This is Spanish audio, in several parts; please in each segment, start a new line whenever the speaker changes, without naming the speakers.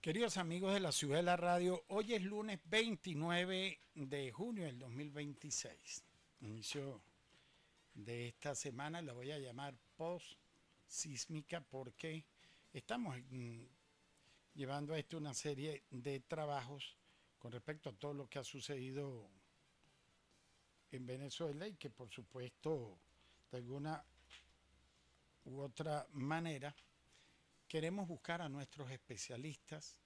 Queridos amigos de la Ciudad de la Radio, hoy es lunes 29 de junio del 2026. Inicio de esta semana la voy a llamar post-sísmica porque estamos llevando a esto una serie de trabajos con respecto a todo lo que ha sucedido en Venezuela y que por supuesto de alguna u otra manera queremos buscar a nuestros especialistas,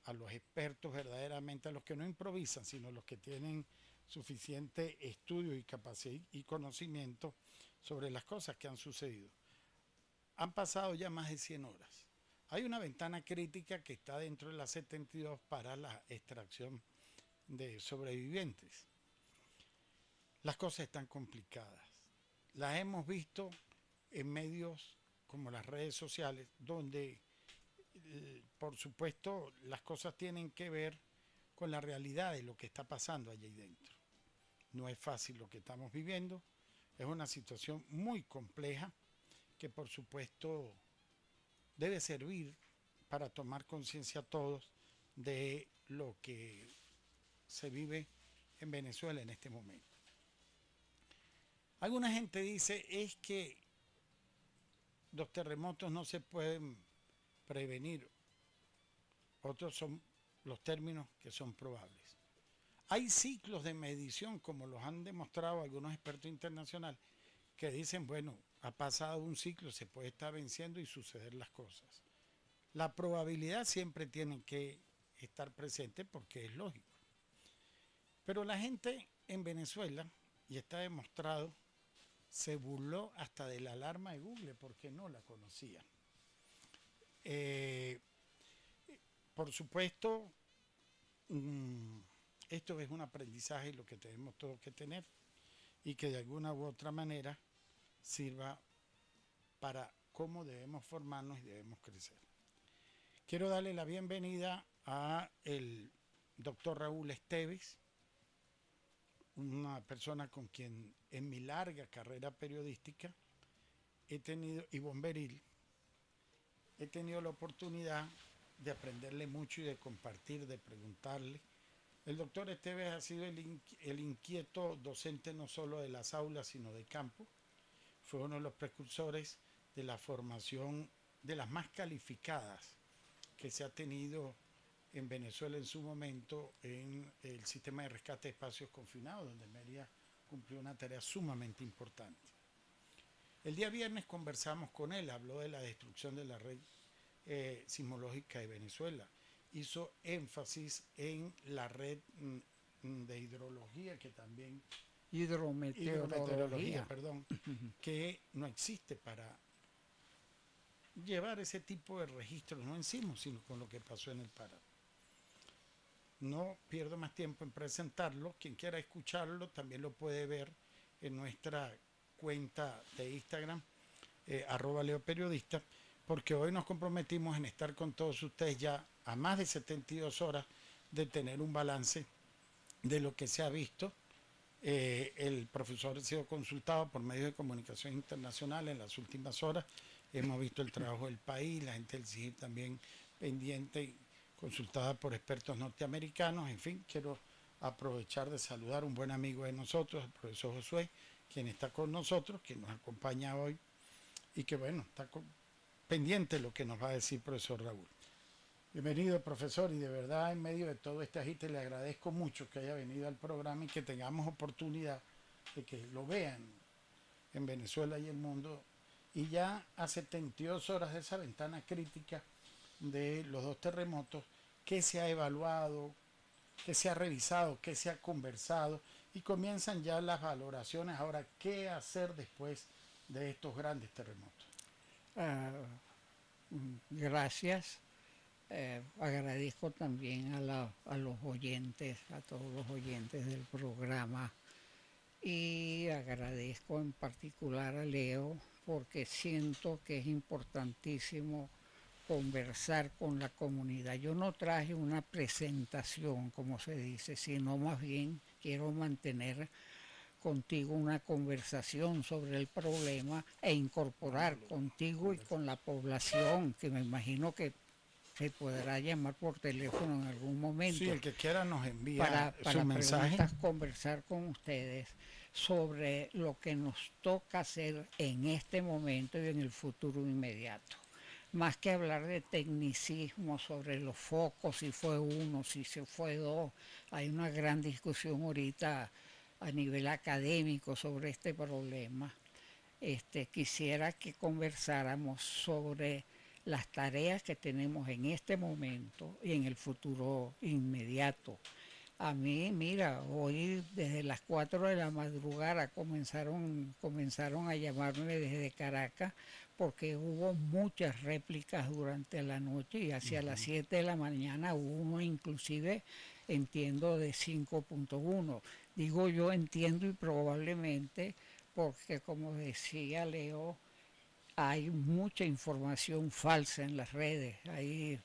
a los expertos verdaderamente, a los que no improvisan, sino los que tienen suficiente estudio y capacidad y conocimiento sobre las cosas que han sucedido. Han pasado ya más de 100 horas. Hay una ventana crítica que está dentro de la 72 para la extracción de sobrevivientes. Las cosas están complicadas. Las hemos visto en medios como las redes sociales, donde por supuesto las cosas tienen que ver con la realidad de lo que está pasando allí dentro. No es fácil lo que estamos viviendo, es una situación muy compleja que por supuesto debe servir para tomar conciencia a todos de lo que se vive en Venezuela en este momento. Alguna gente dice es que los terremotos no se pueden prevenir, otros son los términos que son probables. Hay ciclos de medición, como los han demostrado algunos expertos internacionales, que dicen, bueno, ha pasado un ciclo, se puede estar venciendo y suceder las cosas. La probabilidad siempre tiene que estar presente porque es lógico. Pero la gente en Venezuela, y está demostrado, se burló hasta de la alarma de Google porque no la conocían. Por supuesto, esto es un aprendizaje lo que tenemos todos que tener y que de alguna u otra manera sirva para cómo debemos formarnos y debemos crecer. Quiero darle la bienvenida a el doctor Raúl Esteves, una persona con quien en mi larga carrera periodística he tenido, y bomberil, he tenido la oportunidad de aprenderle mucho y de compartir, de preguntarle. El doctor Esteves ha sido el inquieto docente no solo de las aulas, sino de campo. Fue uno de los precursores de la formación de las más calificadas que se ha tenido en Venezuela en su momento en el sistema de rescate de espacios confinados, donde Mérida cumplió una tarea sumamente importante. El día viernes conversamos con él, habló de la destrucción de la red sismológica de Venezuela, hizo énfasis en la red de hidrología que también hidrometeorología, perdón, que no existe para llevar ese tipo de registros, no en sismos, sino con lo que pasó en el Pará. No pierdo más tiempo en presentarlo. Quien quiera escucharlo también lo puede ver en nuestra cuenta de Instagram, @leoperiodista, porque hoy nos comprometimos en estar con todos ustedes ya a más de 72 horas de tener un balance de lo que se ha visto. El profesor ha sido consultado por medios de comunicación internacional en las últimas horas. Hemos visto el trabajo del país, la gente del CIGIP también pendiente, consultada por expertos norteamericanos. En fin, quiero aprovechar de saludar a un buen amigo de nosotros, el profesor Josué, quien está con nosotros, quien nos acompaña hoy y que bueno, está pendiente de lo que nos va a decir el profesor Raúl. Bienvenido, profesor, y de verdad en medio de todo este agite le agradezco mucho que haya venido al programa y que tengamos oportunidad de que lo vean en Venezuela y el mundo. Y ya a 72 horas de esa ventana crítica de los dos terremotos, qué se ha evaluado, qué se ha revisado, qué se ha conversado, y comienzan ya las valoraciones. Ahora, ¿qué hacer después de estos grandes terremotos?
Gracias. Agradezco también a los oyentes, a todos los oyentes del programa, y agradezco en particular a Leo porque siento que es importantísimo conversar con la comunidad. Yo no traje una presentación, como se dice, sino más bien quiero mantener contigo una conversación sobre el problema e incorporar contigo y con la población, que me imagino que se podrá llamar por teléfono en algún momento.
Sí, el que quiera nos envía
para
su mensaje.
conversar con ustedes sobre lo que nos toca hacer en este momento y en el futuro inmediato. Más que hablar de tecnicismo sobre los focos, si fue uno, si se fue dos, hay una gran discusión ahorita a nivel académico sobre este problema. Quisiera que conversáramos sobre las tareas que tenemos en este momento y en el futuro inmediato. A mí, mira, hoy desde las 4 de la madrugada comenzaron a llamarme desde Caracas porque hubo muchas réplicas durante la noche y hacia las 7 de la mañana hubo uno inclusive, entiendo, de 5.1. Digo yo entiendo y probablemente porque como decía Leo, hay mucha información falsa en las redes, hay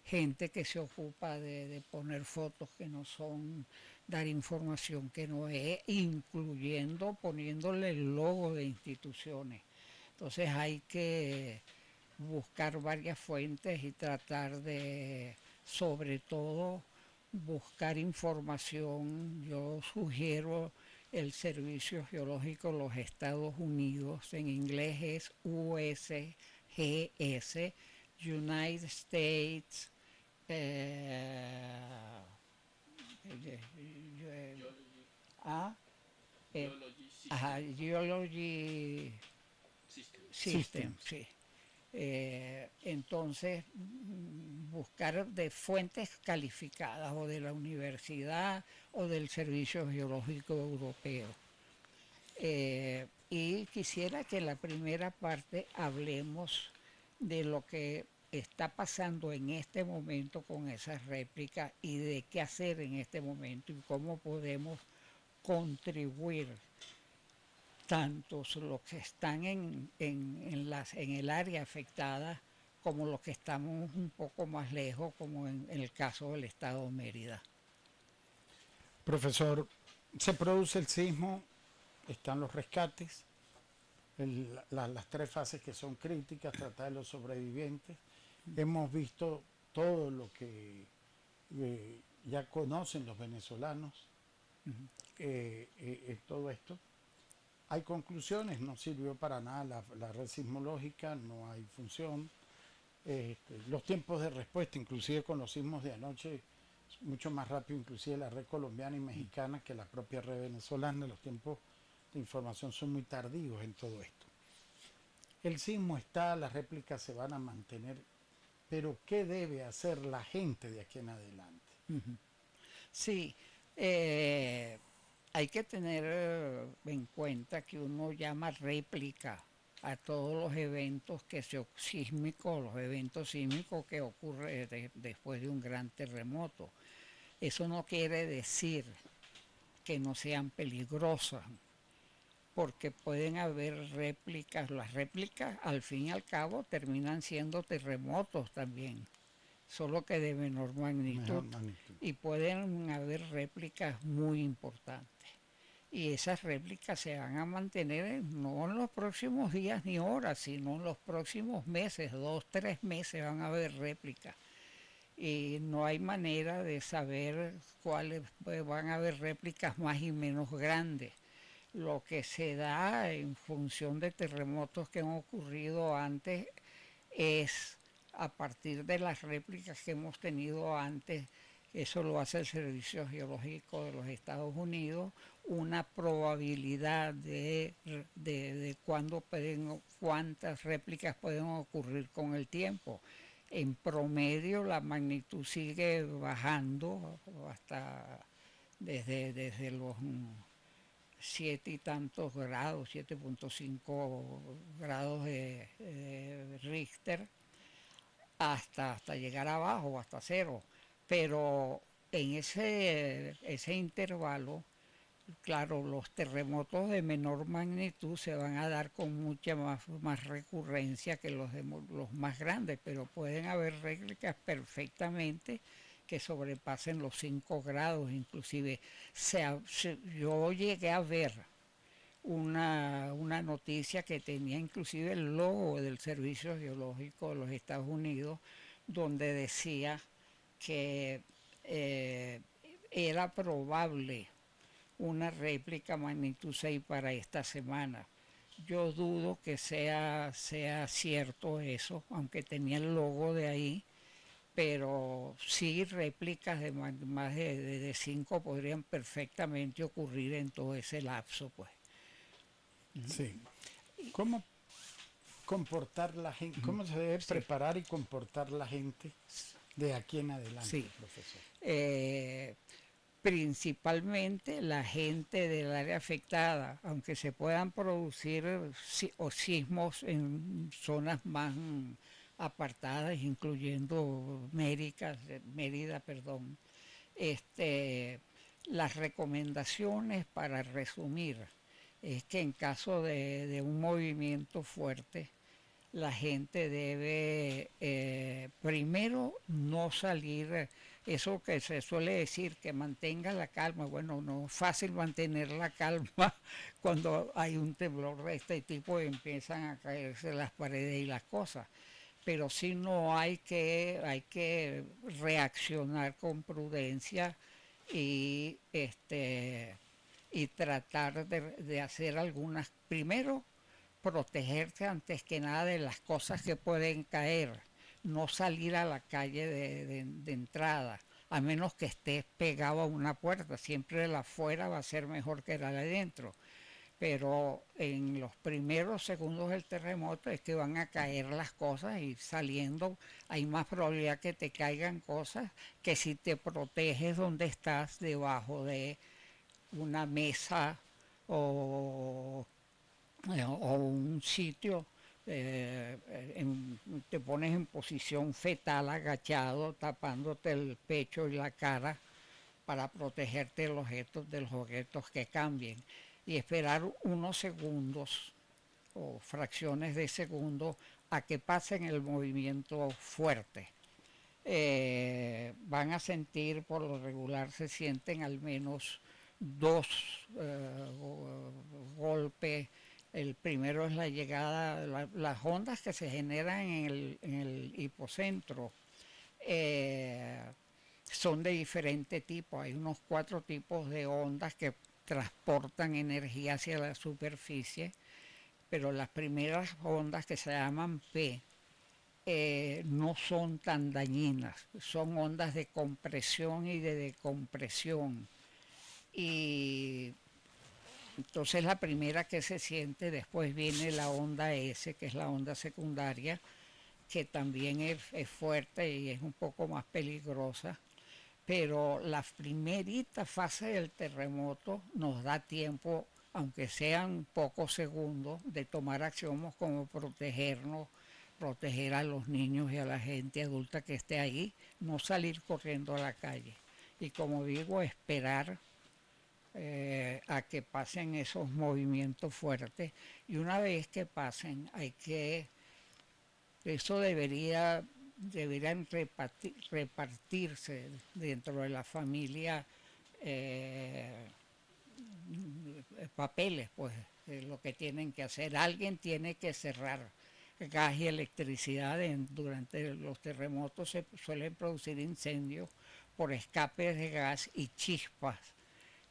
gente que se ocupa de poner fotos que no son, dar información que no es, incluyendo poniéndole el logo de instituciones. Entonces hay que buscar varias fuentes y tratar de, sobre todo, buscar información. Yo sugiero el Servicio Geológico de los Estados Unidos, en inglés es USGS, United States ah, Geology System, sí. Entonces, buscar de fuentes calificadas o de la universidad o del Servicio Geológico Europeo. Y quisiera que en la primera parte hablemos de lo que está pasando en este momento con esas réplicas y de qué hacer en este momento y cómo podemos contribuir tanto los que están en el área afectada como los que estamos un poco más lejos, como en el caso del estado de Mérida.
Profesor, se produce el sismo, están los rescates, las tres fases que son críticas, tratar de los sobrevivientes. Hemos visto todo lo que ya conocen los venezolanos en todo esto. Hay conclusiones, no sirvió para nada la red sismológica, no hay función. Los tiempos de respuesta, inclusive con los sismos de anoche, mucho más rápido, inclusive la red colombiana y mexicana que la propia red venezolana. Los tiempos de información son muy tardíos en todo esto. El sismo está, las réplicas se van a mantener, pero ¿qué debe hacer la gente de aquí en adelante?
Sí, hay que tener en cuenta que uno llama réplica a todos los eventos sísmicos, los eventos sísmicos que ocurren después de un gran terremoto. Eso no quiere decir que no sean peligrosas, porque pueden haber réplicas. Las réplicas al fin y al cabo terminan siendo terremotos también, solo que de menor magnitud. Y pueden haber réplicas muy importantes. Y esas réplicas se van a mantener no en los próximos días ni horas, sino en los próximos meses, 2, 3 meses van a haber réplicas. Y no hay manera de saber cuáles van a haber réplicas más y menos grandes. Lo que se da en función de terremotos que han ocurrido antes es a partir de las réplicas que hemos tenido antes, eso lo hace el Servicio Geológico de los Estados Unidos, una probabilidad de cuántas réplicas pueden ocurrir con el tiempo. En promedio la magnitud sigue bajando hasta desde los 7 y tantos grados, 7.5 grados de Richter, hasta llegar abajo, hasta cero. Pero en ese intervalo, claro, los terremotos de menor magnitud se van a dar con mucha más recurrencia que los más grandes, pero pueden haber réplicas perfectamente que sobrepasen los 5 grados, inclusive. Yo llegué a ver una noticia que tenía inclusive el logo del Servicio Geológico de los Estados Unidos, donde decía que era probable una réplica magnitud 6 para esta semana. Yo dudo que sea cierto eso, aunque tenía el logo de ahí, pero sí réplicas de más de 5 podrían perfectamente ocurrir en todo ese lapso, pues.
Sí. ¿Cómo comportar la gente? ¿Cómo se debe
Sí,
preparar y comportar la gente de aquí en adelante,
sí.
profesor?
Eh, Principalmente la gente del área afectada, aunque se puedan producir sismos en zonas más apartadas, incluyendo Mérida, perdón. Este, las recomendaciones, para resumir, es que en caso de un movimiento fuerte, la gente debe primero no salir, eso que se suele decir, que mantenga la calma. Bueno, no es fácil mantener la calma cuando hay un temblor de este tipo y empiezan a caerse las paredes y las cosas, pero sí no hay que reaccionar con prudencia y y tratar de hacer algunas, primero protegerse antes que nada de las cosas que pueden caer, no salir a la calle de entrada, a menos que estés pegado a una puerta, siempre la afuera va a ser mejor que la de adentro, pero en los primeros segundos del terremoto es que van a caer las cosas y saliendo hay más probabilidad que te caigan cosas que si te proteges donde estás debajo de una mesa o o un sitio, te pones en posición fetal agachado, tapándote el pecho y la cara para protegerte de los objetos que cambien y esperar unos segundos o fracciones de segundo a que pasen el movimiento fuerte. Van a sentir, por lo regular se sienten al menos dos golpes. El primero es la llegada, las ondas que se generan en el hipocentro. eh, Son de diferente tipo. Hay unos 4 tipos de ondas que transportan energía hacia la superficie, pero las primeras ondas, que se llaman P, no son tan dañinas, son ondas de compresión y de decompresión. Y entonces la primera que se siente, después viene la onda S, que es la onda secundaria, que también es fuerte y es un poco más peligrosa, pero la primerita fase del terremoto nos da tiempo, aunque sean pocos segundos, de tomar acciones como protegernos, proteger a los niños y a la gente adulta que esté ahí, no salir corriendo a la calle. Y como digo, esperar a que pasen esos movimientos fuertes, y una vez que pasen eso deberían repartirse dentro de la familia, eh, papeles, pues, lo que tienen que hacer. Alguien tiene que cerrar gas y electricidad. Durante los terremotos se suelen producir incendios por escapes de gas y chispas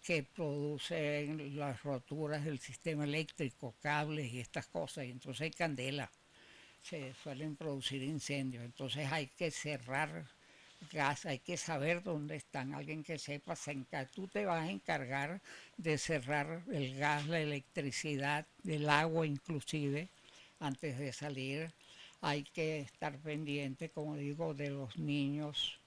que producen las roturas del sistema eléctrico, cables y estas cosas, y entonces hay candela, se suelen producir incendios, entonces hay que cerrar gas, hay que saber dónde están, alguien que sepa, tú te vas a encargar de cerrar el gas, la electricidad, el agua inclusive, antes de salir. Hay que estar pendiente, como digo, de los niños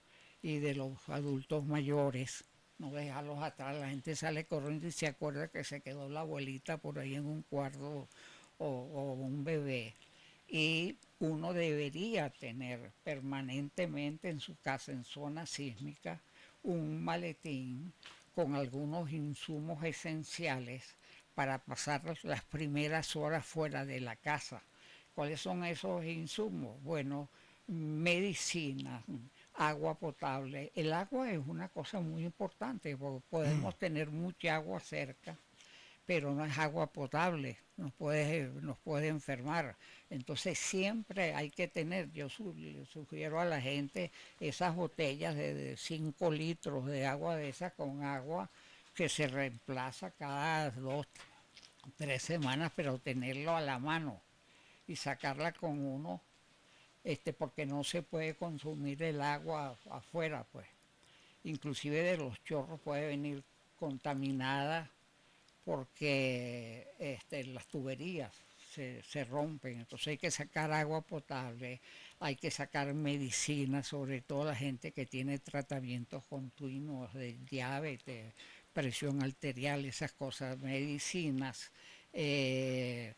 y de los adultos mayores, no dejarlos atrás. La gente sale corriendo y se acuerda que se quedó la abuelita por ahí en un cuarto o un bebé. Y uno debería tener permanentemente en su casa, en zona sísmica, un maletín con algunos insumos esenciales para pasar las primeras horas fuera de la casa. ¿Cuáles son esos insumos? Bueno, medicina, agua potable. El agua es una cosa muy importante porque podemos tener mucha agua cerca, pero no es agua potable, nos puede enfermar. Entonces siempre hay que tener, le sugiero a la gente esas botellas de 5 litros de agua de esa con agua que se reemplaza cada 2, 3 semanas, pero tenerlo a la mano y sacarla con uno, porque no se puede consumir el agua afuera, pues. Inclusive de los chorros puede venir contaminada porque las tuberías se rompen, entonces hay que sacar agua potable, hay que sacar medicina, sobre todo la gente que tiene tratamientos continuos de diabetes, presión arterial, esas cosas, medicinas, eh,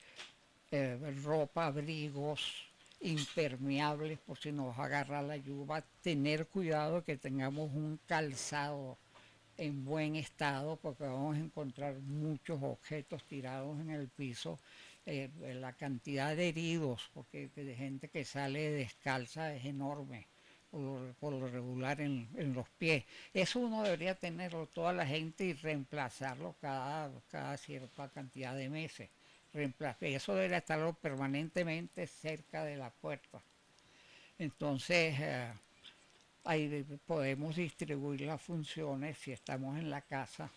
ropa, abrigos impermeables por si nos agarra la lluvia, tener cuidado que tengamos un calzado en buen estado porque vamos a encontrar muchos objetos tirados en el piso, la cantidad de heridos, porque de gente que sale descalza es enorme por lo regular en los pies. Eso uno debería tenerlo toda la gente y reemplazarlo cada cierta cantidad de meses. Eso debería estarlo permanentemente cerca de la puerta. Entonces, ahí podemos distribuir las funciones si estamos en la casa.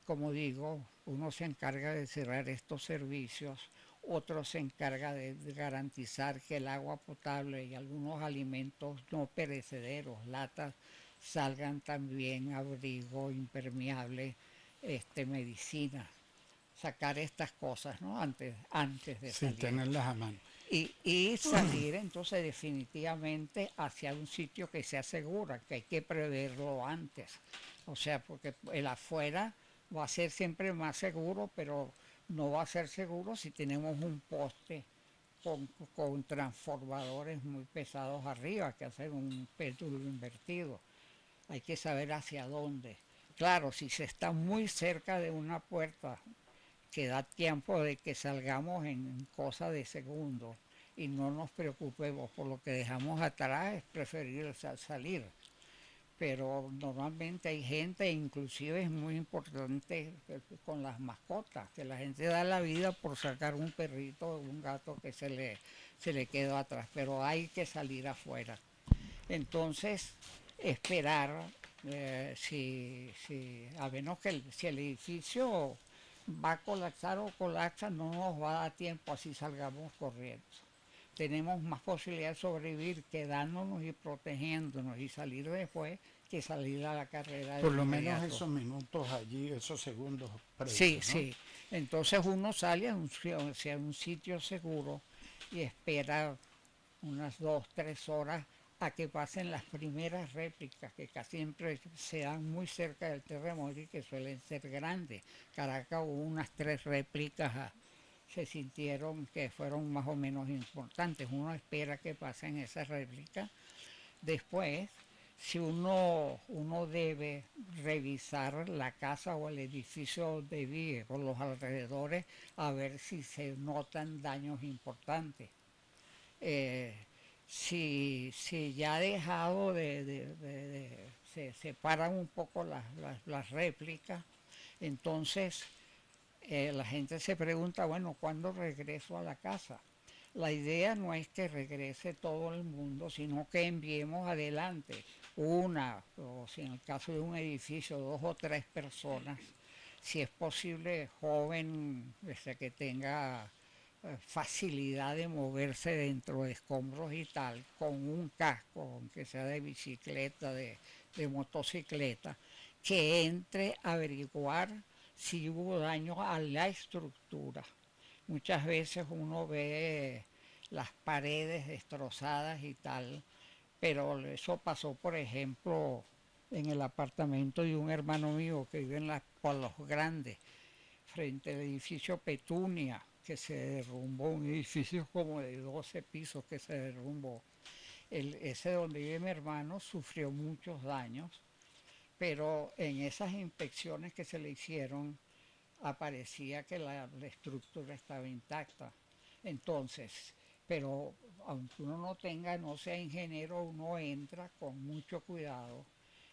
Como digo, uno se encarga de cerrar estos servicios, otro se encarga de garantizar que el agua potable y algunos alimentos no perecederos, latas, salgan también, abrigo impermeable, medicinas, sacar estas cosas, ¿no? Antes de
Sí,
salir.
tenerlas a mano.
Y salir entonces definitivamente hacia un sitio que sea seguro, que hay que preverlo antes. O sea, porque el afuera va a ser siempre más seguro, pero no va a ser seguro si tenemos un poste con transformadores muy pesados arriba, que hacer un péndulo invertido. Hay que saber hacia dónde. Claro, si se está muy cerca de una puerta, que da tiempo de que salgamos en cosa de segundos y no nos preocupemos por lo que dejamos atrás, es preferible salir. Pero normalmente hay gente, inclusive es muy importante con las mascotas, que la gente da la vida por sacar un perrito o un gato que se le quedó atrás, pero hay que salir afuera. Entonces, esperar, a menos que si el edificio va a colapsar o colapsa, no nos va a dar tiempo así salgamos corriendo. Tenemos más posibilidad de sobrevivir quedándonos y protegiéndonos y salir después que salir a la carrera de
Por lo menos
inmediato.
esos minutos allí, esos segundos
Sí,
previos, ¿no?
sí. Entonces uno sale a un sitio seguro y espera unas 2, 3 horas a que pasen las primeras réplicas, que casi siempre se dan muy cerca del terremoto y que suelen ser grandes. Caracas hubo unas 3 réplicas, se sintieron que fueron más o menos importantes. Uno espera que pasen esas réplicas. Después, si uno debe revisar la casa o el edificio donde vive o los alrededores a ver si se notan daños importantes. Eh, si ya ha dejado se separan un poco las réplicas, entonces la gente se pregunta, bueno, ¿cuándo regreso a la casa? La idea no es que regrese todo el mundo, sino que enviemos adelante o si en el caso de un edificio, 2 o 3 personas, si es posible, joven, que tenga facilidad de moverse dentro de escombros y tal, con un casco, aunque sea de bicicleta, de motocicleta, que entre a averiguar si hubo daño a la estructura. Muchas veces uno ve las paredes destrozadas y tal, pero eso pasó, por ejemplo, en el apartamento de un hermano mío que vive en las Palos Grandes, frente al edificio Petunia, que se derrumbó, un edificio como de 12 pisos que se derrumbó. Ese donde vive mi hermano sufrió muchos daños, pero en esas inspecciones que se le hicieron aparecía que la estructura estaba intacta. Entonces, pero aunque uno no sea ingeniero, uno entra con mucho cuidado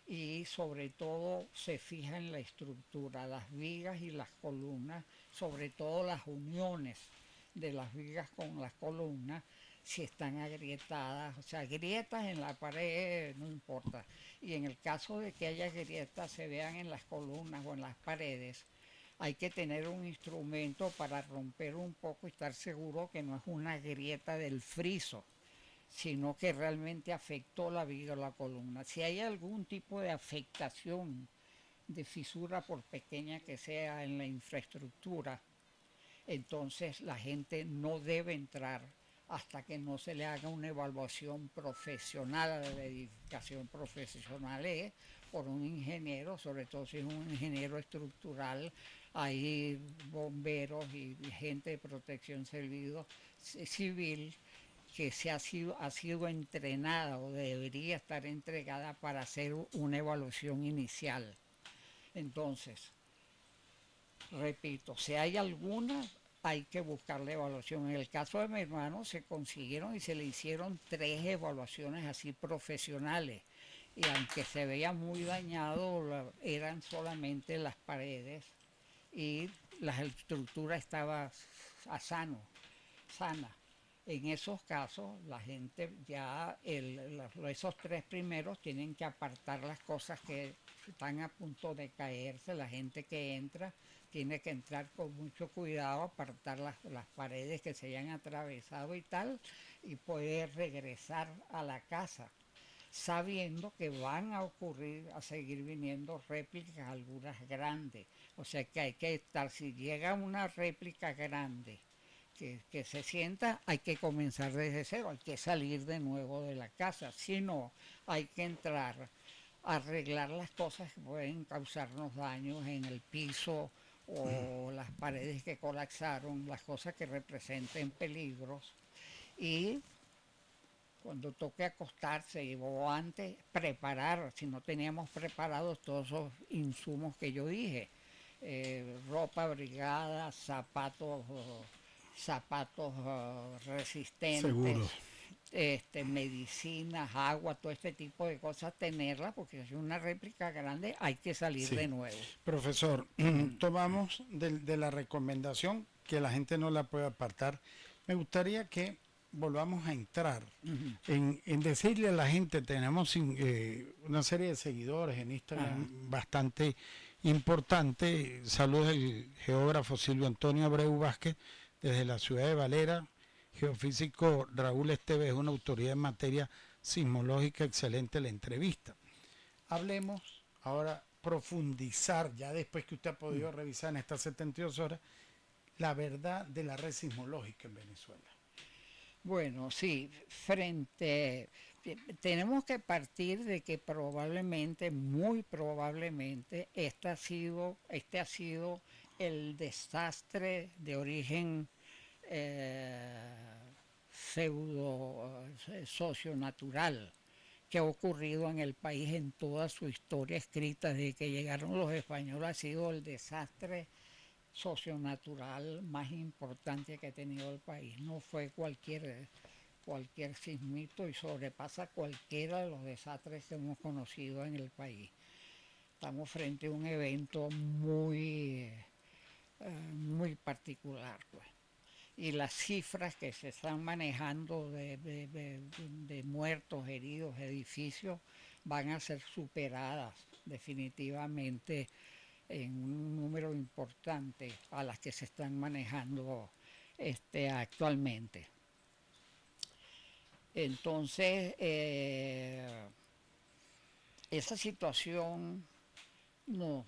y sobre todo se fija en la estructura, las vigas y las columnas, sobre todo las uniones de las vigas con las columnas, si están agrietadas, o sea, grietas en la pared no importa. Y en el caso de que haya grietas se vean en las columnas o en las paredes, hay que tener un instrumento para romper un poco y estar seguro que no es una grieta del friso, sino que realmente afectó la viga o la columna. Si hay algún tipo de afectación de fisura, por pequeña que sea, en la infraestructura, entonces la gente no debe entrar hasta que no se le haga una evaluación profesional de la edificación profesional por un ingeniero, sobre todo si es un ingeniero estructural, hay bomberos y gente de protección civil que ha sido entrenada o debería estar entregada para hacer una evaluación inicial. Entonces, repito, si hay alguna, hay que buscar la evaluación. En el caso de mi hermano se consiguieron y se le hicieron 3 evaluaciones así profesionales. Y aunque se veía muy dañado, eran solamente las paredes y la estructura estaba sana. En esos casos, la gente ya, esos 3 primeros tienen que apartar las cosas que están a punto de caerse. La gente que entra tiene que entrar con mucho cuidado, apartar las paredes que se hayan atravesado y tal, y poder regresar a la casa, sabiendo que van a ocurrir, a seguir viniendo réplicas, algunas grandes. O sea que hay que estar, si llega una réplica grande, que se sienta, hay que comenzar desde cero, hay que salir de nuevo de la casa, si no, hay que entrar a arreglar las cosas que pueden causarnos daños en el piso o las paredes que colapsaron, las cosas que representen peligros, y cuando toque acostarse o antes preparar, si no teníamos preparados todos esos insumos que yo dije, ropa abrigada, zapatos resistentes,
Seguros.
medicinas, agua, todo este tipo de cosas, tenerlas, porque si es una réplica grande hay que salir de
Sí.
nuevo.
Profesor, tomamos de la recomendación que la gente no la puede apartar. Me gustaría que volvamos a entrar en decirle a la gente, tenemos una serie de seguidores en
Ajá.
Instagram bastante importante. Saludos del geógrafo Silvio Antonio Abreu Vázquez desde la ciudad de Valera, geofísico Raúl Esteves, una autoridad en materia sismológica, excelente la entrevista. Hablemos ahora, profundizar, ya después que usted ha podido revisar en estas 72 horas, la verdad de la red sismológica en Venezuela.
Bueno, sí, tenemos que partir de que probablemente, muy probablemente, este ha sido el desastre de origen pseudo socio-natural que ha ocurrido en el país en toda su historia escrita desde que llegaron los españoles. Ha sido el desastre socionatural más importante que ha tenido el país. No fue cualquier sismito y sobrepasa cualquiera de los desastres que hemos conocido en el país. Estamos frente a un evento muy particular, pues. Y las cifras que se están manejando de muertos, heridos, edificios, van a ser superadas definitivamente en un número importante a las que se están manejando actualmente. Entonces, esa situación nos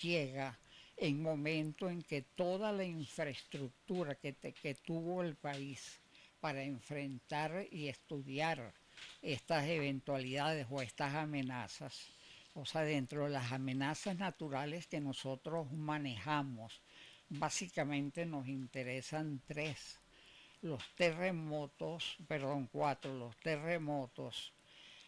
llega en momento en que toda la infraestructura que tuvo el país para enfrentar y estudiar estas eventualidades o estas amenazas, o sea, dentro de las amenazas naturales que nosotros manejamos, básicamente nos interesan 3. Los terremotos,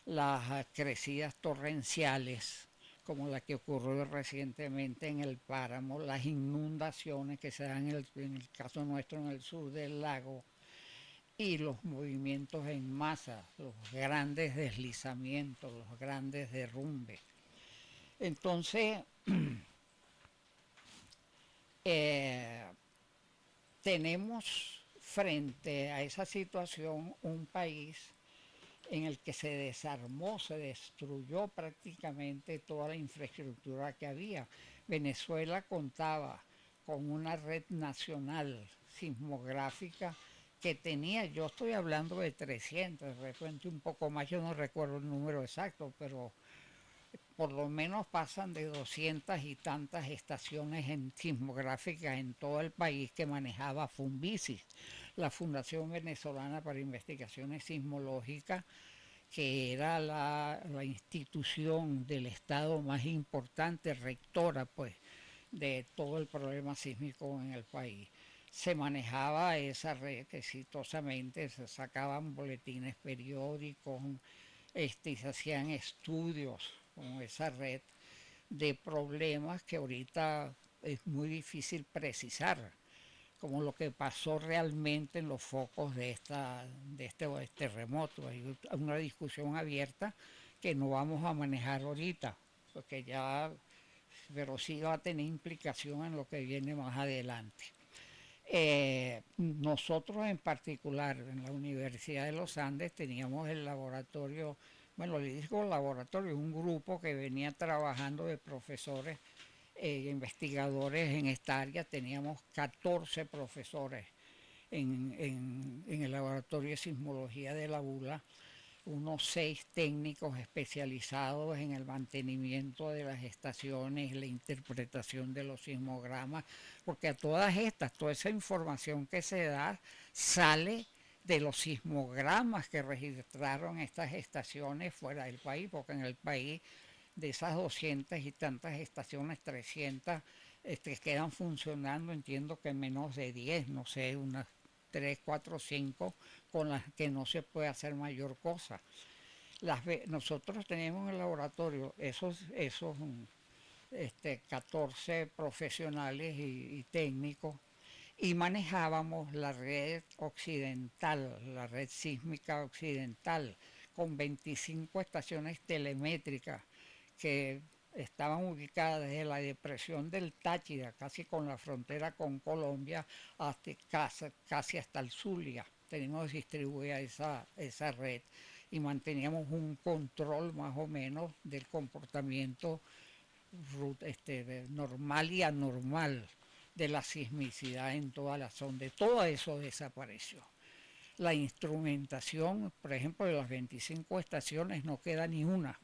las crecidas torrenciales, como la que ocurrió recientemente en el Páramo, las inundaciones que se dan en el caso nuestro en el sur del lago, y los movimientos en masa, los grandes deslizamientos, los grandes derrumbes. Entonces, tenemos frente a esa situación un país en el que se desarmó, se destruyó prácticamente toda la infraestructura que había. Venezuela contaba con una red nacional sismográfica que tenía, yo estoy hablando de 300, de repente un poco más, yo no recuerdo el número exacto, pero por lo menos pasan de 200 y tantas estaciones sismográficas en todo el país que manejaba Funvisis, la Fundación Venezolana para Investigaciones Sismológicas, que era la institución del Estado más importante, rectora pues de todo el problema sísmico en el país. Se manejaba esa red exitosamente, se sacaban boletines periódicos, y se hacían estudios con esa red de problemas que ahorita es muy difícil precisar, como lo que pasó realmente en los focos de este terremoto. Hay una discusión abierta que no vamos a manejar ahorita, porque ya, pero sí va a tener implicación en lo que viene más adelante. Nosotros en particular en la Universidad de los Andes teníamos el laboratorio, bueno, le digo laboratorio, un grupo que venía trabajando de profesores investigadores en esta área. Teníamos 14 profesores en el laboratorio de sismología de la ULA, unos 6 técnicos especializados en el mantenimiento de las estaciones, la interpretación de los sismogramas, porque a todas estas, toda esa información que se da sale de los sismogramas que registraron estas estaciones fuera del país, porque en el país de esas 200 y tantas estaciones, 300 quedan funcionando, entiendo que menos de 10, no sé, unas 3, 4, 5, con las que no se puede hacer mayor cosa. Nosotros tenemos en el laboratorio esos 14 profesionales y técnicos, y manejábamos la red occidental, la red sísmica occidental, con 25 estaciones telemétricas que estaban ubicadas desde la depresión del Táchira, casi con la frontera con Colombia, hasta casi hasta el Zulia. Teníamos distribuida esa red y manteníamos un control más o menos del comportamiento normal y anormal de la sismicidad en toda la zona. Todo eso desapareció. La instrumentación, por ejemplo, de las 25 estaciones no queda ni una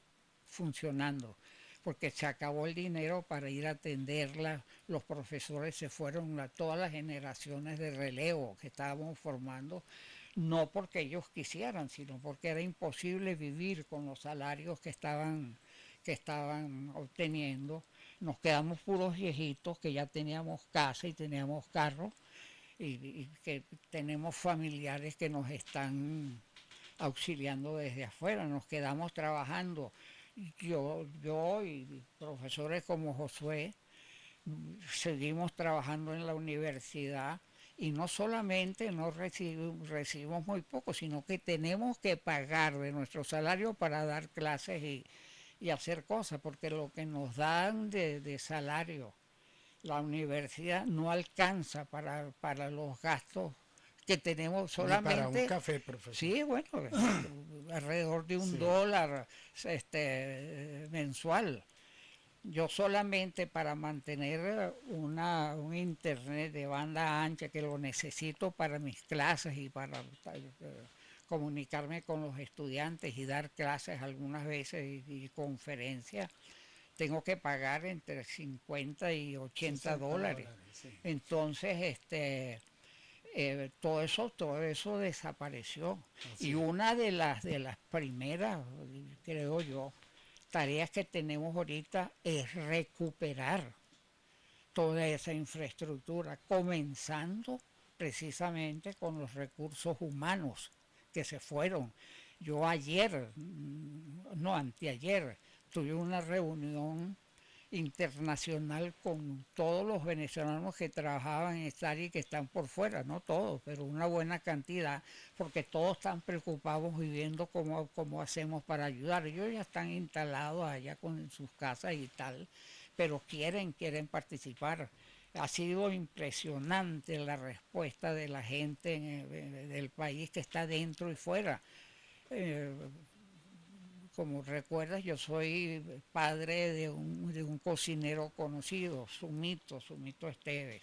funcionando, porque se acabó el dinero para ir a atenderla. Los profesores se fueron a todas las generaciones de relevo que estábamos formando, no porque ellos quisieran, sino porque era imposible vivir con los salarios que estaban obteniendo. Nos quedamos puros viejitos que ya teníamos casa y teníamos carro, y que tenemos familiares que nos están auxiliando desde afuera. Nos quedamos trabajando. Yo y profesores como Josué seguimos trabajando en la universidad, y no solamente no recibimos muy poco, sino que tenemos que pagar de nuestro salario para dar clases y hacer cosas, porque lo que nos dan de salario la universidad no alcanza para los gastos que tenemos solamente.
Ni para un café, profesor.
Sí, bueno, alrededor de $1 mensual. Yo solamente para mantener un internet de banda ancha, que lo necesito para mis clases y para comunicarme con los estudiantes y dar clases algunas veces y conferencias, tengo que pagar entre 50 y 80 dólares. Sí. Entonces, todo eso desapareció. Así. Y una de las primeras, creo yo, tareas que tenemos ahorita es recuperar toda esa infraestructura, comenzando precisamente con los recursos humanos que se fueron. Yo anteayer, tuve una reunión internacional con todos los venezolanos que trabajaban en esta área y que están por fuera, no todos, pero una buena cantidad, porque todos están preocupados viviendo cómo hacemos para ayudar. Ellos ya están instalados allá con sus casas y tal, pero quieren participar. Ha sido impresionante la respuesta de la gente del país que está dentro y fuera. Eh, Como recuerdas, yo soy padre de un cocinero conocido, Sumito Esteves.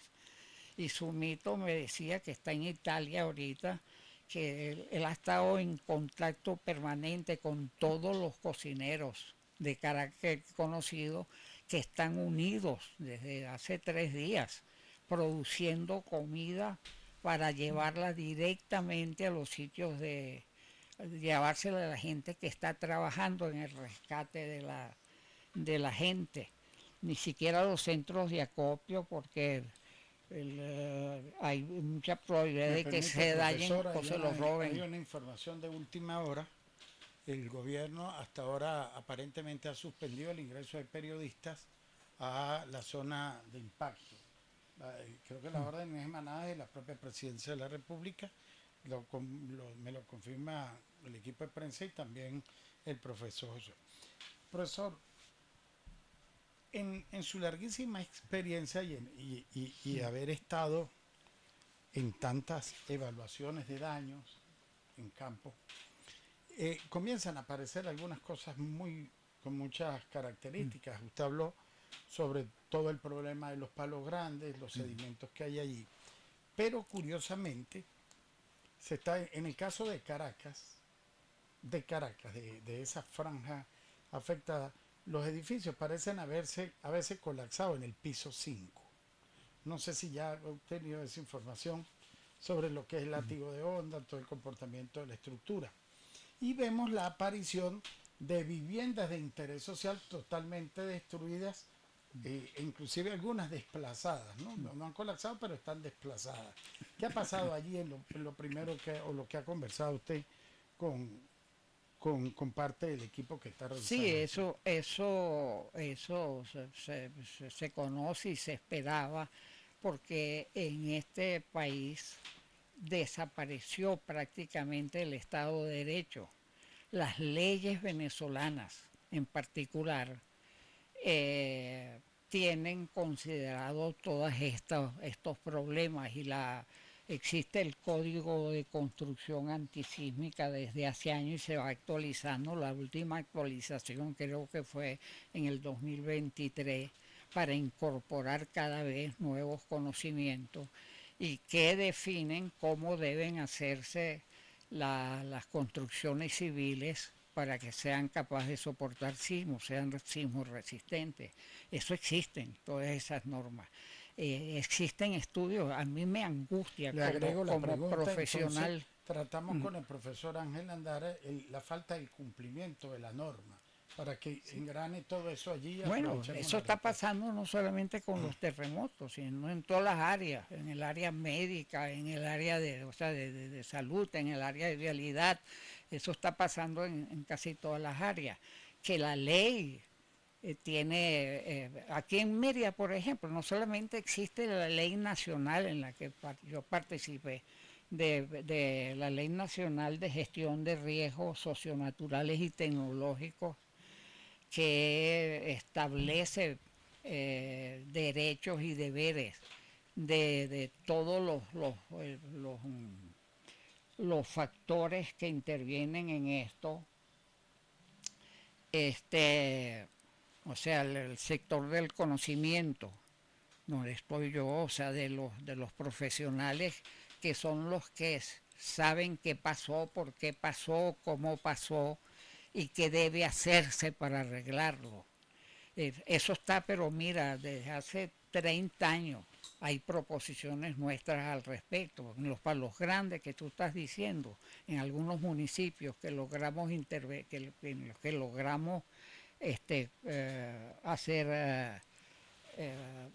Y Sumito me decía que está en Italia ahorita, que él ha estado en contacto permanente con todos los cocineros de carácter conocido que están unidos desde hace 3 días, produciendo comida para llevarla directamente a los sitios llevársela a la gente que está trabajando en el rescate de la gente. Ni siquiera los centros de acopio, porque hay mucha probabilidad de que se dañen o se los roben.
Hay una información de última hora. El gobierno hasta ahora aparentemente ha suspendido el ingreso de periodistas a la zona de impacto. Creo que la orden es emanada de la propia Presidencia de la República. Me lo confirma el equipo de prensa y también el profesor José. Profesor, en su larguísima experiencia y haber estado en tantas evaluaciones de daños en campo, comienzan a aparecer algunas cosas con muchas características. Usted habló sobre todo el problema de los palos grandes, los sedimentos que hay allí, pero curiosamente en el caso de Caracas, de esa franja afectada, los edificios parecen a veces colapsado en el piso 5. No sé si ya he obtenido esa información sobre lo que es el látigo de onda, todo el comportamiento de la estructura. Y vemos la aparición de viviendas de interés social totalmente destruidas, inclusive algunas desplazadas, ¿no? No han colapsado, pero están desplazadas. ¿Qué ha pasado allí en lo primero o lo que ha conversado usted con parte del equipo que está realizando?
Sí, eso se conoce y se esperaba, porque en este país desapareció prácticamente el Estado de Derecho. Las leyes venezolanas en particular tienen considerado todos estos problemas, y existe el Código de Construcción Antisísmica desde hace años y se va actualizando. La última actualización creo que fue en el 2023, para incorporar cada vez nuevos conocimientos y que definen cómo deben hacerse las construcciones civiles para que sean capaces de soportar sismos, sean sismos resistentes. Eso existen, todas esas normas. Existen estudios, a mí me angustia como profesional.
Entonces, tratamos con el profesor Ángel Andara la falta del cumplimiento de la norma, para que engrane todo eso allí.
Bueno, eso está pasando no solamente con los terremotos, sino en todas las áreas, en el área médica, en el área de salud, en el área de vialidad. Eso está pasando en casi todas las áreas. Que la ley aquí en Mérida, por ejemplo, no solamente existe la ley nacional en la que yo participé, de la Ley Nacional de Gestión de Riesgos Socionaturales y Tecnológicos, que establece derechos y deberes de todos los factores que intervienen en esto. O sea, el sector del conocimiento, donde estoy yo, o sea, de los profesionales que son los que saben qué pasó, por qué pasó, cómo pasó y qué debe hacerse para arreglarlo. Eso está, pero mira, desde hace 30 años hay proposiciones nuestras al respecto. En los palos grandes que tú estás diciendo, en algunos municipios que logramos en los que logramos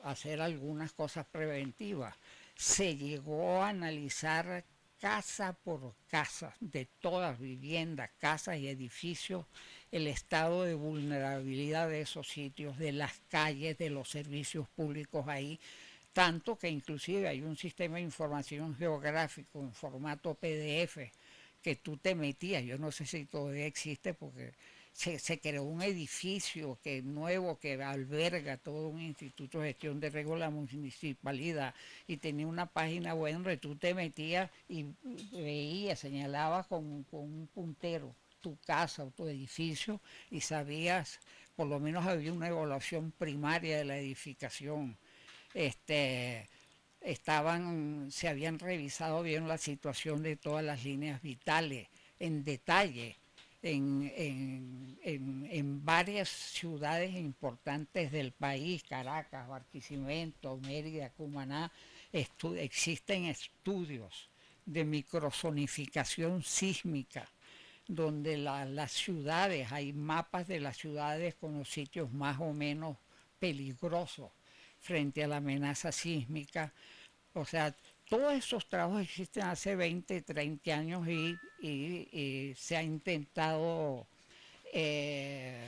hacer algunas cosas preventivas, se llegó a analizar casa por casa, de todas viviendas, casas y edificios, el estado de vulnerabilidad de esos sitios, de las calles, de los servicios públicos ahí, tanto que inclusive hay un sistema de información geográfico en formato PDF que tú te metías, yo no sé si todavía existe porque se creó un edificio que nuevo que alberga todo un instituto de gestión de riesgo de la municipalidad y tenía una página web donde tú te metías y veías, señalabas con un puntero tu casa o tu edificio y sabías, por lo menos había una evaluación primaria de la edificación. Se habían revisado bien la situación de todas las líneas vitales en detalle en varias ciudades importantes del país, Caracas, Barquisimeto, Mérida, Cumaná, existen estudios de microzonificación sísmica donde las ciudades, hay mapas de las ciudades con los sitios más o menos peligrosos frente a la amenaza sísmica. O sea, todos esos trabajos existen hace 20, 30 años y se ha intentado eh,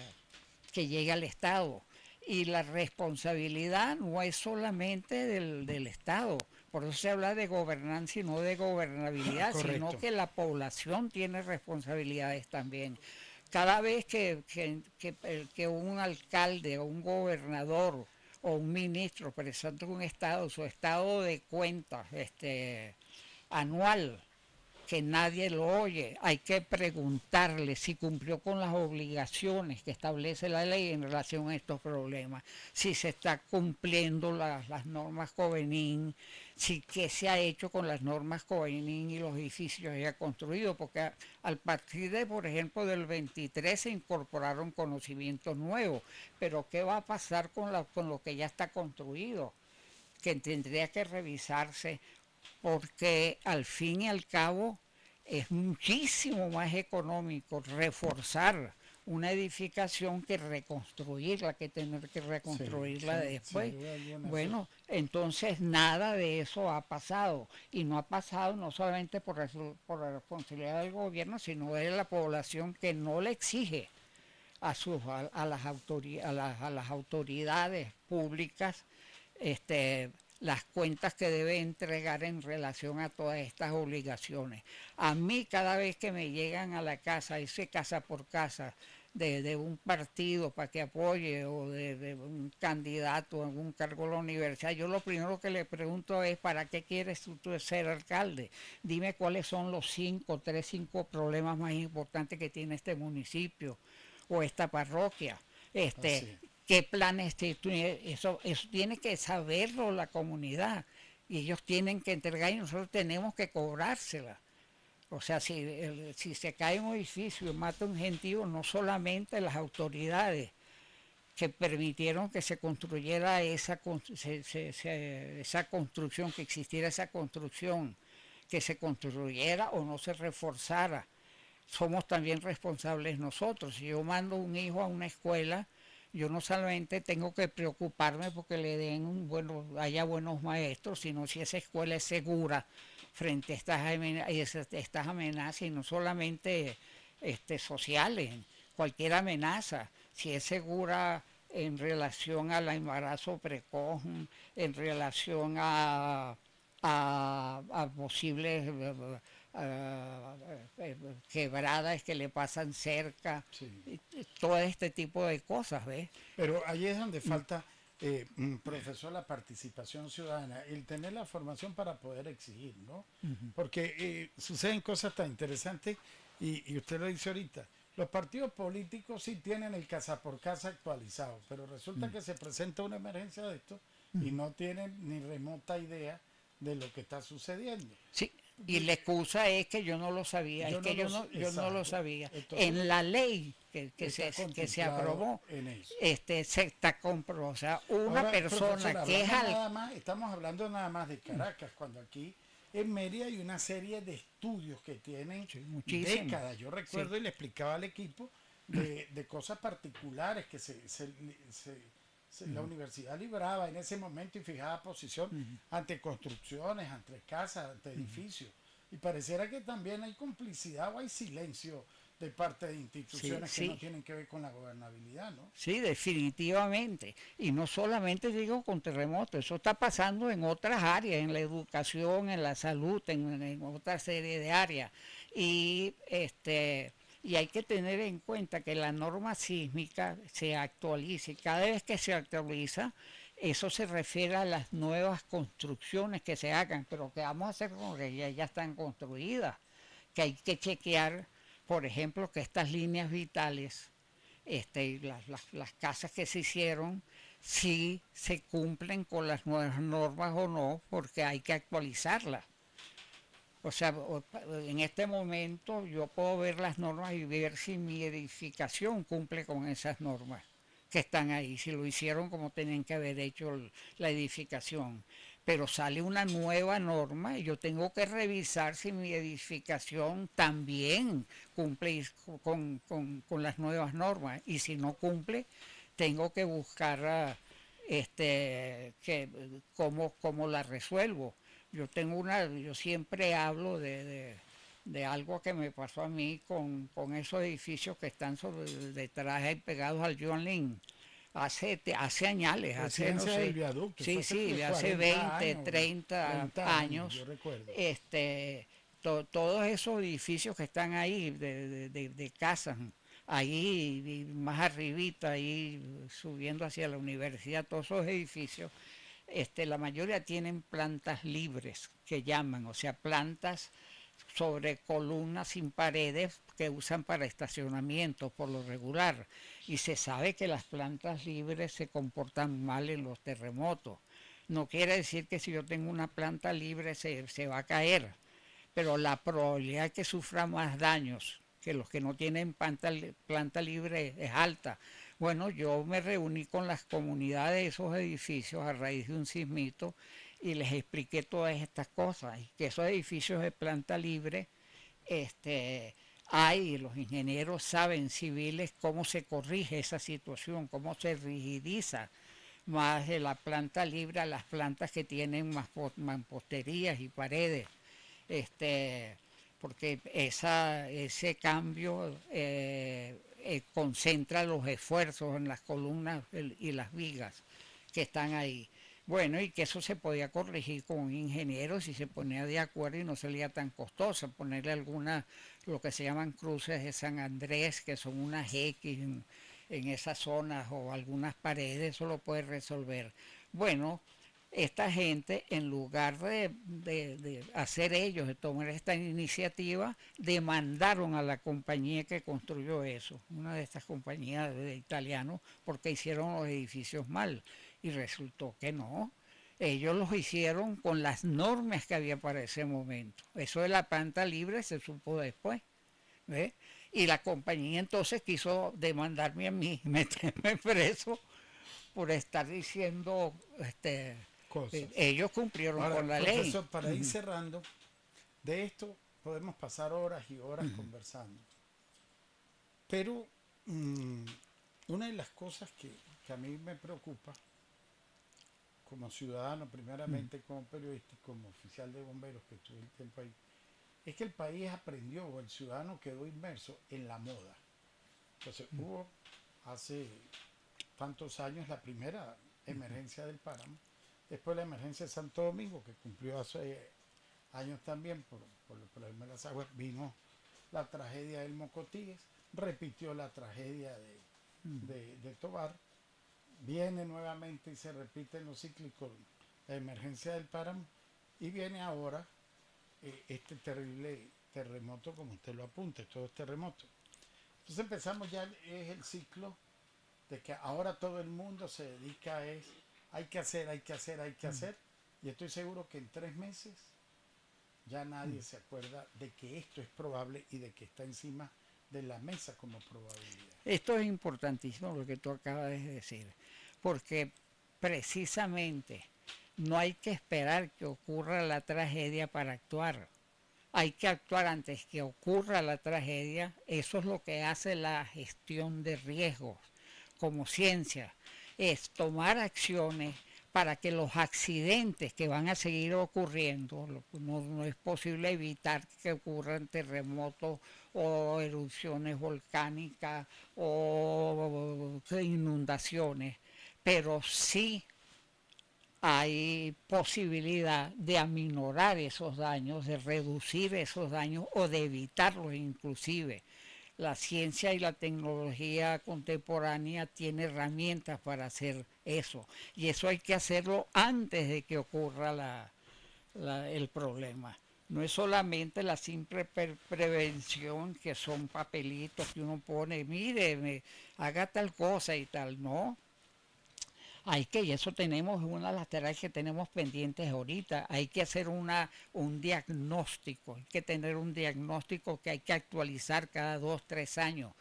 que llegue al Estado. Y la responsabilidad no es solamente del Estado, por eso se habla de gobernanza y no de gobernabilidad, sino que la población tiene responsabilidades también. Cada vez que un alcalde o un gobernador o un ministro presenta un estado, su estado de cuentas anual, que nadie lo oye, hay que preguntarle si cumplió con las obligaciones que establece la ley en relación a estos problemas, si se está cumpliendo las normas Covenin, si qué se ha hecho con las normas Covenin y los edificios ya construidos, porque al partir de, por ejemplo, del 23 se incorporaron conocimientos nuevos, pero ¿qué va a pasar con lo que ya está construido? Que tendría que revisarse porque al fin y al cabo es muchísimo más económico reforzar una edificación que reconstruirla, que tener que reconstruirla después. Bueno, entonces nada de eso ha pasado y no ha pasado no solamente por la responsabilidad del gobierno, sino de la población que no le exige a las autoridades públicas las cuentas que debe entregar en relación a todas estas obligaciones. A mí cada vez que me llegan a la casa, ese casa por casa, de un partido para que apoye o de un candidato a algún cargo de la universidad, yo lo primero que le pregunto es ¿para qué quieres tú ser alcalde? Dime cuáles son los 5 problemas más importantes que tiene este municipio o esta parroquia. ¿Qué planes eso tiene que saberlo la comunidad y ellos tienen que entregar y nosotros tenemos que cobrársela? O sea, si se cae un edificio y mata un gentío, no solamente las autoridades que permitieron que se construyera esa construcción, que existiera esa construcción, que se construyera o no se reforzara, somos también responsables nosotros. Si yo mando un hijo a una escuela, yo no solamente tengo que preocuparme porque le den haya buenos maestros, sino si esa escuela es segura frente a estas amenazas y no solamente sociales, cualquier amenaza, si es segura en relación al embarazo precoz, en relación a posibles quebradas que le pasan cerca, todo este tipo de cosas, ¿ves?
Pero ahí es donde falta, profesor, la participación ciudadana, el tener la formación para poder exigir, ¿no? Porque suceden cosas tan interesantes y usted lo dice ahorita. Los partidos políticos sí tienen el casa por casa actualizado, pero resulta que se presenta una emergencia de esto y no tienen ni remota idea de lo que está sucediendo.
Sí, y la excusa es que yo no lo sabía, yo no lo sabía. Entonces, en la ley que se aprobó, se está comprobado. O sea, una persona que es
estamos hablando nada más de Caracas, cuando aquí en Mérida hay una serie de estudios que tienen décadas. Yo recuerdo y le explicaba al equipo de cosas particulares que la universidad libraba en ese momento y fijaba posición ante construcciones, ante casas, ante edificios. Y pareciera que también hay complicidad o hay silencio de parte de
Sí,
instituciones que no
sí,
tienen que ver con la gobernabilidad, ¿no?
sí, definitivamente. Y no solamente digo con terremotos, eso está pasando en otras áreas, en la educación, en la salud, en otra serie de áreas. Y y hay que tener en cuenta que la norma sísmica se actualiza y cada vez que se actualiza, eso se refiere a las nuevas construcciones que se hagan, pero ¿qué vamos a hacer con que ya están construidas? Que hay que chequear, por ejemplo, que estas líneas vitales, las casas que se hicieron, si se cumplen con las nuevas normas o no, porque hay que actualizarlas. O sea, en este momento yo puedo ver las normas y ver si mi edificación cumple con esas normas que están ahí, si lo hicieron como tenían que haber hecho la edificación. Pero sale una nueva norma y yo tengo que revisar si mi edificación también cumple con las nuevas normas. Y si no cumple, tengo que buscar cómo la resuelvo. Yo siempre hablo de algo que me pasó a mí con esos edificios que están detrás y pegados al John Lynn. Hace añales, hace no
Residencia del
sé,
Viaducto, eso
sí,
hace
sí, de hace
40
20
años,
30
30 años, yo
años,
recuerdo.
todos esos edificios que están ahí de casas, ahí y más arribita, ahí subiendo hacia la universidad, todos esos edificios, la mayoría tienen plantas libres, que llaman, o sea, plantas sobre columnas sin paredes que usan para estacionamiento por lo regular. Y se sabe que las plantas libres se comportan mal en los terremotos. No quiere decir que si yo tengo una planta libre se va a caer, pero la probabilidad de que sufra más daños que los que no tienen planta libre es alta. Bueno, yo me reuní con las comunidades de esos edificios a raíz de un sismito y les expliqué todas estas cosas, y que esos edificios de planta libre, los ingenieros saben civiles cómo se corrige esa situación, cómo se rigidiza más de la planta libre a las plantas que tienen más mamposterías y paredes, este, porque ese cambio concentra los esfuerzos en las columnas y las vigas que están ahí. Bueno, y que eso se podía corregir con un ingeniero si se ponía de acuerdo y no salía tan costoso, ponerle algunas, lo que se llaman cruces de San Andrés, que son unas X en esas zonas o algunas paredes, eso lo puede resolver. Bueno, esta gente, en lugar de hacer ellos, de tomar esta iniciativa, demandaron a la compañía que construyó eso, una de estas compañías de italianos, porque hicieron los edificios mal. Y resultó que no. Ellos los hicieron con las normas que había para ese momento. Eso de la planta libre se supo después. ¿Ve? Y la compañía entonces quiso demandarme a mí, meterme preso por estar diciendo,
Cosas.
ellos cumplieron
Ahora,
con la ley.
profesor, para ir cerrando, de esto podemos pasar horas y horas conversando. Pero una de las cosas que a mí me preocupa, como ciudadano, primeramente como periodista y como oficial de bomberos que estuve el tiempo ahí, es que el país aprendió o el ciudadano quedó inmerso en la moda. Entonces hubo hace tantos años la primera emergencia del páramo, después la emergencia de Santo Domingo, que cumplió hace años también por los problemas de las aguas, vino la tragedia del Mocotíes, repitió la tragedia de Tobar, viene nuevamente y se repite en los cíclicos la emergencia del páramo, y viene ahora este terrible terremoto, como usted lo apunta, todos terremotos. Entonces empezamos ya, es el ciclo de que ahora todo el mundo se dedica a hay que hacer, hay que hacer, hay que hacer, y estoy seguro que en 3 meses ya nadie se acuerda de que esto es probable y de que está encima de la mesa como probabilidad.
Esto es importantísimo lo que tú acabas de decir, porque precisamente no hay que esperar que ocurra la tragedia para actuar. Hay que actuar antes que ocurra la tragedia. Eso es lo que hace la gestión de riesgos como ciencia, es tomar acciones para que los accidentes que van a seguir ocurriendo, no es posible evitar que ocurran terremotos o erupciones volcánicas o inundaciones, pero sí hay posibilidad de aminorar esos daños, de reducir esos daños o de evitarlos inclusive. La ciencia y la tecnología contemporánea tiene herramientas para hacer eso. Y eso hay que hacerlo antes de que ocurra el problema. No es solamente la simple prevención, que son papelitos que uno pone, mire, haga tal cosa y tal. No, hay que, y eso tenemos una de las tareas que tenemos pendientes ahorita, hay que hacer un diagnóstico, hay que tener un diagnóstico que hay que actualizar cada 2, 3 años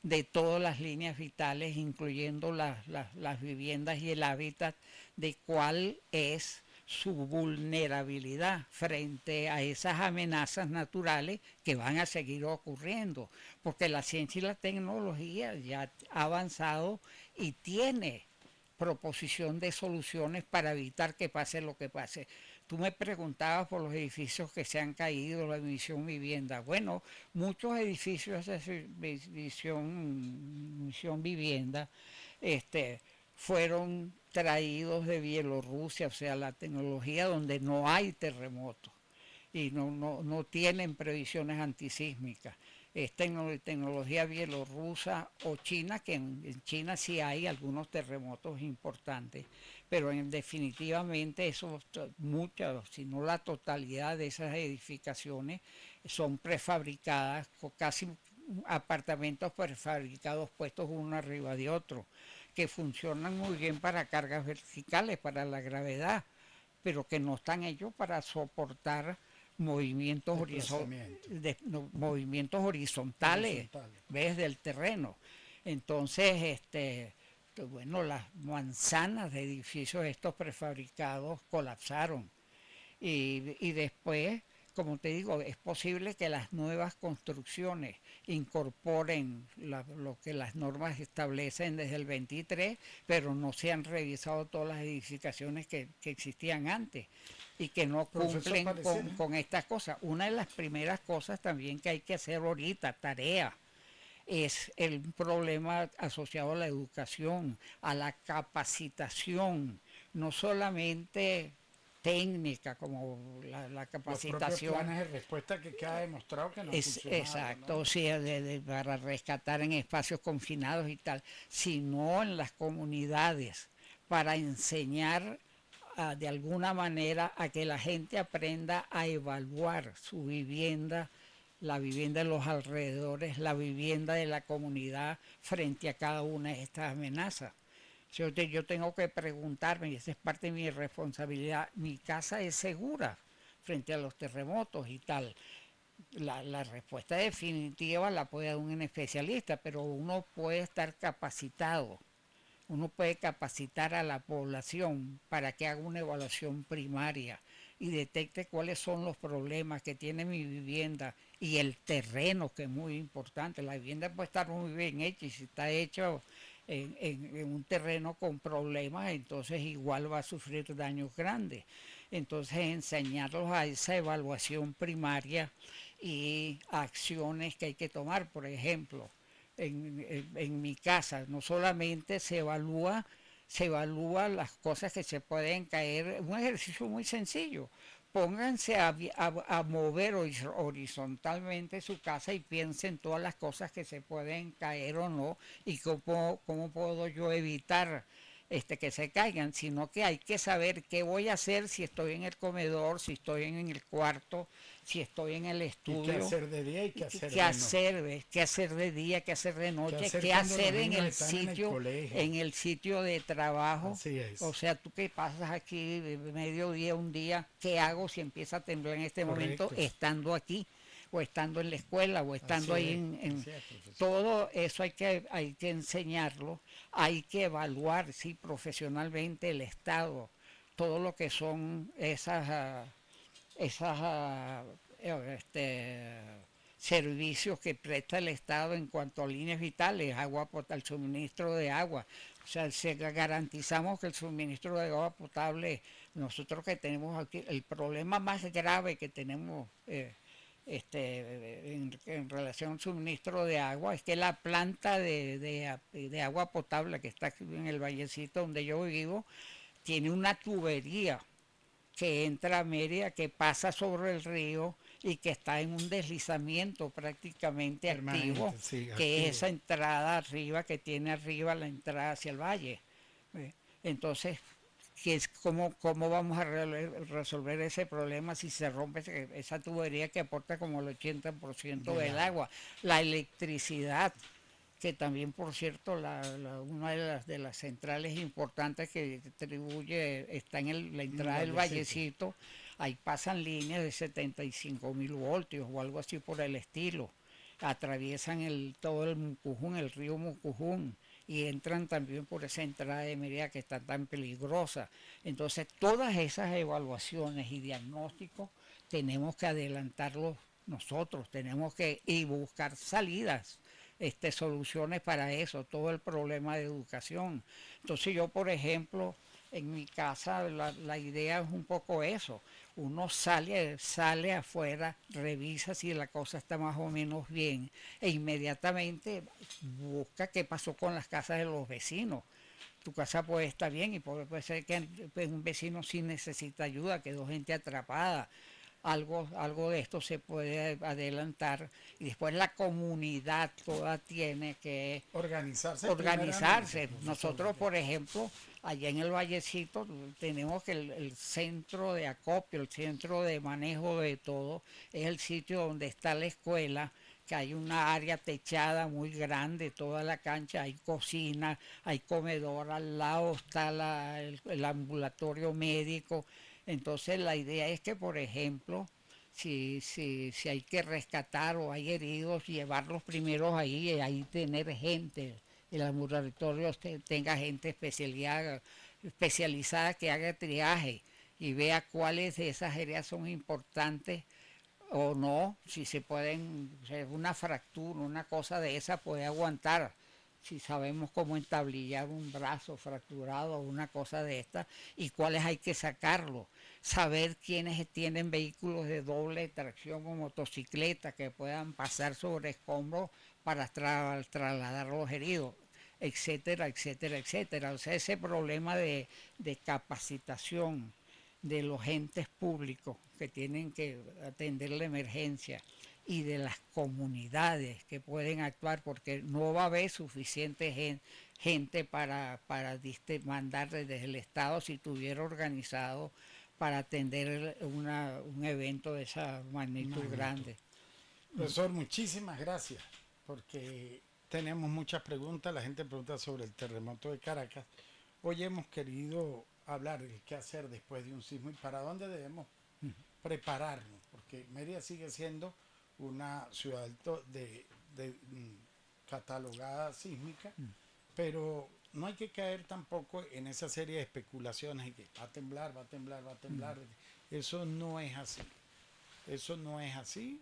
de todas las líneas vitales, incluyendo las viviendas y el hábitat, de cuál es su vulnerabilidad frente a esas amenazas naturales que van a seguir ocurriendo, porque la ciencia y la tecnología ya ha avanzado y tiene proposición de soluciones para evitar que pase lo que pase. Tú me preguntabas por los edificios que se han caído, la Misión Vivienda. Bueno, muchos edificios de Misión Vivienda fueron traídos de Bielorrusia, o sea, la tecnología donde no hay terremotos y no tienen previsiones antisísmicas. Es tecnología bielorrusa o china, que en China sí hay algunos terremotos importantes, pero definitivamente muchas, si no la totalidad de esas edificaciones son prefabricadas, casi apartamentos prefabricados puestos uno arriba de otro, que funcionan muy bien para cargas verticales, para la gravedad, pero que no están hechos para soportar movimientos, movimientos horizontales, ¿ves? Del terreno. Entonces, bueno, las manzanas de edificios estos prefabricados colapsaron. Y después, como te digo, es posible que las nuevas construcciones incorporen lo que las normas establecen desde el 23, pero no se han revisado todas las edificaciones que existían antes y que no cumplen con estas cosas. Una de las primeras cosas también que hay que hacer ahorita, tarea, es el problema asociado a la educación, a la capacitación, no solamente técnica, como la capacitación.
Los planes de respuesta que queda demostrado que no funcionan.
Exacto, ¿no? O sea, para rescatar en espacios confinados y tal, sino en las comunidades, para enseñar de alguna manera a que la gente aprenda a evaluar su vivienda, la vivienda de los alrededores, la vivienda de la comunidad frente a cada una de estas amenazas. Yo tengo que preguntarme, y esa es parte de mi responsabilidad, ¿mi casa es segura frente a los terremotos y tal? La respuesta definitiva la puede dar un especialista, pero uno puede estar capacitado. Uno puede capacitar a la población para que haga una evaluación primaria y detecte cuáles son los problemas que tiene mi vivienda y el terreno, que es muy importante. La vivienda puede estar muy bien hecha, y si está hecho en un terreno con problemas, entonces igual va a sufrir daños grandes. Entonces enseñarlos a esa evaluación primaria y acciones que hay que tomar. Por ejemplo, en mi casa no solamente se evalúa las cosas que se pueden caer, un ejercicio muy sencillo. Pónganse a mover horizontalmente su casa y piensen todas las cosas que se pueden caer o no, y cómo puedo yo evitar que se caigan, sino que hay que saber qué voy a hacer si estoy en el comedor, si estoy en el cuarto, si estoy en el estudio.
¿Y qué hacer de día y qué hacer
de noche? ¿Qué hacer de día, qué hacer de noche? ¿Qué hacer en el sitio, en el sitio de trabajo?
Así es.
O sea, tú que pasas aquí de mediodía un día, ¿qué hago si empieza a temblar en este momento estando aquí? O estando en la escuela, o estando ahí todo eso hay que enseñarlo, hay que evaluar, sí, profesionalmente el Estado, todo lo que son esas servicios que presta el Estado en cuanto a líneas vitales, agua potable, suministro de agua. O sea, garantizamos que el suministro de agua potable, nosotros que tenemos aquí, el problema más grave que tenemos en relación al suministro de agua es que la planta de agua potable que está aquí en el vallecito donde yo vivo tiene una tubería que entra a Mérida, que pasa sobre el río y que está en un deslizamiento prácticamente activo,
sí,
que
activo.
es esa entrada arriba que tiene arriba la entrada hacia el valle. Entonces, ¿cómo vamos a resolver ese problema si se rompe esa tubería que aporta como el 80% del agua? La electricidad, que también, por cierto, una de las centrales importantes que distribuye está en la entrada del Vallecito, ahí pasan líneas de 75.000 voltios o algo así por el estilo, atraviesan todo el Mucujún, el río Mucujún, y entran también por esa entrada de Mérida que está tan peligrosa. Entonces, todas esas evaluaciones y diagnósticos tenemos que adelantarlos nosotros, tenemos que buscar salidas, soluciones para eso, todo el problema de educación. Entonces yo, por ejemplo, en mi casa la idea es un poco eso. Uno sale afuera, revisa si la cosa está más o menos bien e inmediatamente busca qué pasó con las casas de los vecinos. Tu casa puede estar bien y puede ser que un vecino sí necesita ayuda, quedó gente atrapada. Algo de esto se puede adelantar y después la comunidad toda tiene que organizarse. Nosotros, por ejemplo, allá en el Vallecito tenemos que el centro de acopio, el centro de manejo de todo, es el sitio donde está la escuela, que hay una área techada muy grande, toda la cancha, hay cocina, hay comedor, al lado está el ambulatorio médico. Entonces la idea es que, por ejemplo, si hay que rescatar o hay heridos, llevarlos primeros ahí y ahí tener gente, el ambulatorio tenga gente especializada que haga triaje y vea cuáles de esas heridas son importantes o no, si se pueden, una fractura, una cosa de esa puede aguantar, si sabemos cómo entablillar un brazo fracturado o una cosa de esta y cuáles hay que sacarlo, saber quiénes tienen vehículos de doble tracción o motocicleta que puedan pasar sobre escombros para trasladar los heridos, etcétera, etcétera, etcétera. O sea, ese problema de capacitación de los entes públicos que tienen que atender la emergencia y de las comunidades que pueden actuar, porque no va a haber suficiente gente para mandar desde el Estado si tuviera organizado para atender un evento de esa magnitud grande.
Profesor, muchísimas gracias, porque tenemos muchas preguntas. La gente pregunta sobre el terremoto de Caracas. Hoy hemos querido hablar de qué hacer después de un sismo y para dónde debemos prepararnos, porque Mérida sigue siendo una ciudad catalogada sísmica, pero no hay que caer tampoco en esa serie de especulaciones de que va a temblar, va a temblar, va a temblar. Eso no es así. Eso no es así.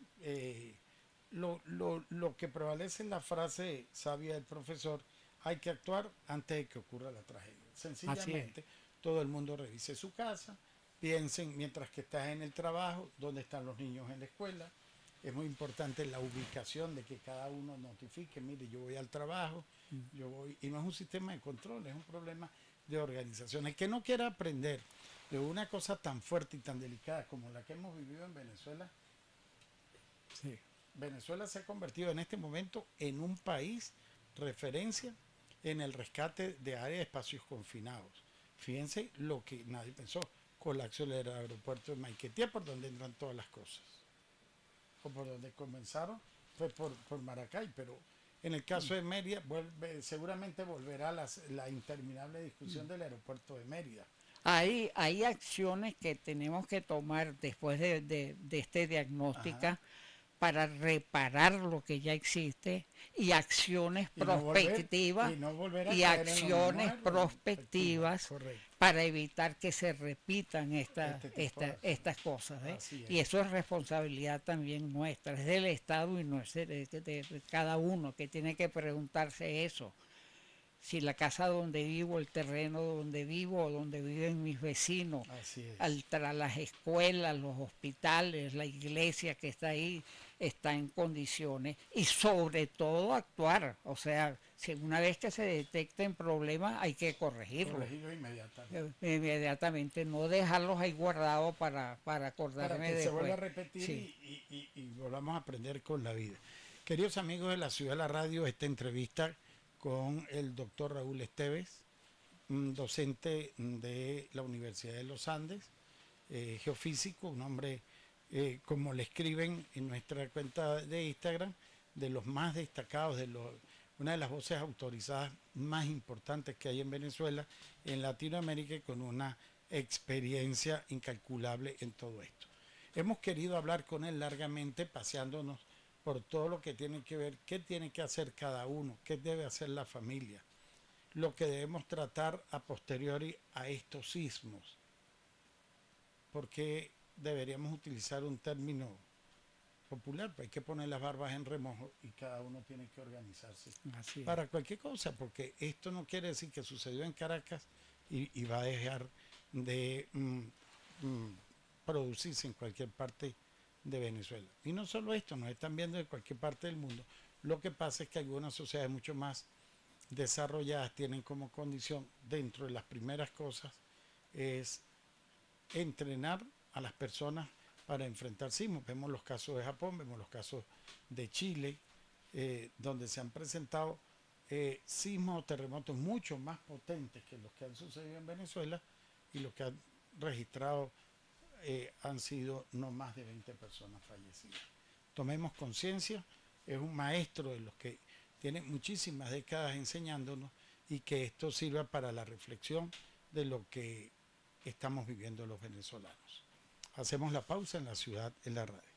Lo que prevalece en la frase sabia del profesor, hay que actuar antes de que ocurra la tragedia. Sencillamente, todo el mundo revise su casa, piensen mientras que estás en el trabajo, dónde están los niños en la escuela. Es muy importante la ubicación de que cada uno notifique, mire, yo voy al trabajo, yo voy, y no es un sistema de control, es un problema de organización. El que no quiera aprender de una cosa tan fuerte y tan delicada como la que hemos vivido en Venezuela, sí. Venezuela se ha convertido en este momento en un país referencia en el rescate de áreas de espacios confinados. Fíjense lo que nadie pensó, colapso del aeropuerto de Maiquetía, por donde entran todas las cosas. O por donde comenzaron fue por Maracay, pero en el caso de Mérida seguramente volverá la interminable discusión del aeropuerto de Mérida.
Hay acciones que tenemos que tomar después de este diagnóstico para reparar lo que ya existe y acciones prospectivas
y no volver a
y
caer en los mismos
acciones
errores.
prospectivas
Correcto.
para evitar que se repitan
Este tipo de acciones.
estas cosas.
Así es.
Y eso es responsabilidad también nuestra, es del Estado y no es de cada uno que tiene que preguntarse eso. Si la casa donde vivo, el terreno donde vivo, o donde viven mis vecinos,
Así es.
las escuelas, los hospitales, la iglesia que está ahí, está en condiciones y sobre todo actuar. O sea, si una vez que se detecten problemas hay que corregirlos.
Corregirlo inmediatamente.
Inmediatamente, no dejarlos ahí guardados para
Para
acordarme
que se
después.
vuelva a repetir
Sí.
y volvamos a aprender con la vida. Queridos amigos de la Ciudad de la Radio, esta entrevista con el doctor Raúl Esteves, docente de la Universidad de los Andes, geofísico, un hombre, como le escriben en nuestra cuenta de Instagram, de los más destacados, una de las voces autorizadas más importantes que hay en Venezuela, en Latinoamérica, y con una experiencia incalculable en todo esto. Hemos querido hablar con él largamente, paseándonos por todo lo que tiene que ver, qué tiene que hacer cada uno, qué debe hacer la familia, lo que debemos tratar a posteriori a estos sismos, porque deberíamos utilizar un término popular, pues hay que poner las barbas en remojo y cada uno tiene que organizarse para cualquier cosa, porque esto no quiere decir que sucedió en Caracas y va a dejar de producirse en cualquier parte de Venezuela. Y no solo esto, nos están viendo de cualquier parte del mundo. Lo que pasa es que algunas sociedades mucho más desarrolladas tienen como condición, dentro de las primeras cosas, es entrenar a las personas para enfrentar sismos. Vemos los casos de Japón, vemos los casos de Chile, donde se han presentado sismos o terremotos mucho más potentes que los que han sucedido en Venezuela, y los que han registrado han sido no más de 20 personas fallecidas. Tomemos conciencia, es un maestro de los que tiene muchísimas décadas enseñándonos, y que esto sirva para la reflexión de lo que estamos viviendo los venezolanos. Hacemos la pausa en la ciudad, en la radio.